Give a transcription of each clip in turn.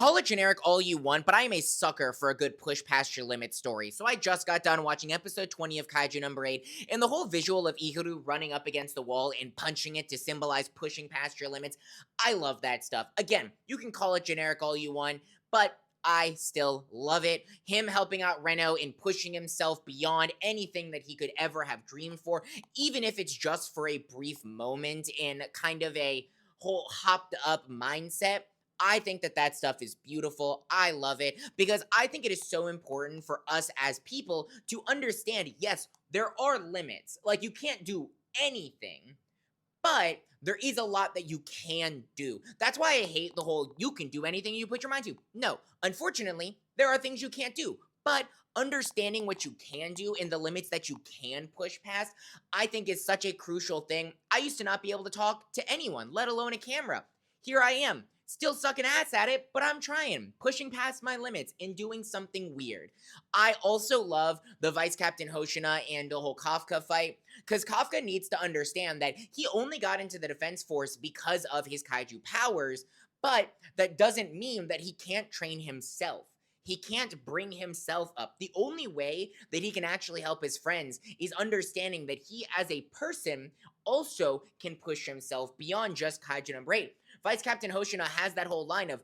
Call it generic all you want, but I am a sucker for a good push past your limit story. So I just got done watching episode 20 of Kaiju number 8, and the whole visual of Ihuru running up against the wall and punching it to symbolize pushing past your limits. I love that stuff. Again, you can call it generic all you want, but I still love it. Him helping out Reno and pushing himself beyond anything that he could ever have dreamed for, even if it's just for a brief moment in kind of a whole hopped up mindset. I think that that stuff is beautiful. I love it because I think it is so important for us as people to understand, yes, there are limits. Like you can't do anything, but there is a lot that you can do. That's why I hate the whole you can do anything you put your mind to. No, unfortunately, there are things you can't do. But understanding what you can do and the limits that you can push past, I think is such a crucial thing. I used to not be able to talk to anyone, let alone a camera. Here I am, still sucking ass at it, but I'm trying, pushing past my limits and doing something weird. I also love the Vice Captain Hoshina and the whole Kafka fight, because Kafka needs to understand that he only got into the defense force because of his kaiju powers, but that doesn't mean that he can't train himself. He can't bring himself up. The only way that he can actually help his friends is understanding that he, as a person, also can push himself beyond just Kaiju number 8. Vice Captain Hoshina has that whole line of,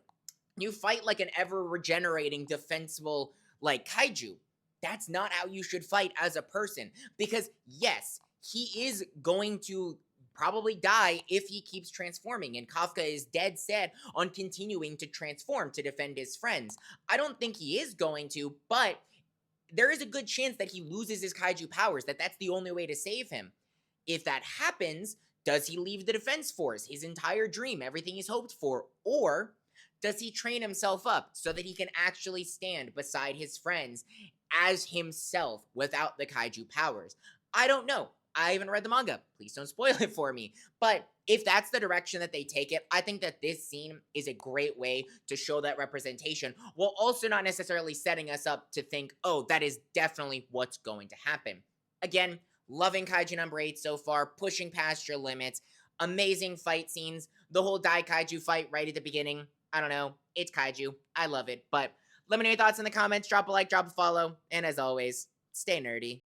you fight like an ever-regenerating, defensible, like, kaiju. That's not how you should fight as a person. Because, yes, he is going to probably die if he keeps transforming, and Kafka is dead set on continuing to transform to defend his friends. I don't think he is going to, but there is a good chance that he loses his kaiju powers, that that's the only way to save him. If that happens, does he leave the defense force, his entire dream, everything he's hoped for, or does he train himself up so that he can actually stand beside his friends as himself without the kaiju powers? I don't know. I haven't read the manga. Please don't spoil it for me. But if that's the direction that they take it, I think that this scene is a great way to show that representation, while also not necessarily setting us up to think, oh, that is definitely what's going to happen. Again, loving Kaiju number 8 so far, pushing past your limits, amazing fight scenes, the whole Dai Kaiju fight right at the beginning. I don't know, it's Kaiju. I love it. But let me know your thoughts in the comments, drop a like, drop a follow, and as always, stay nerdy.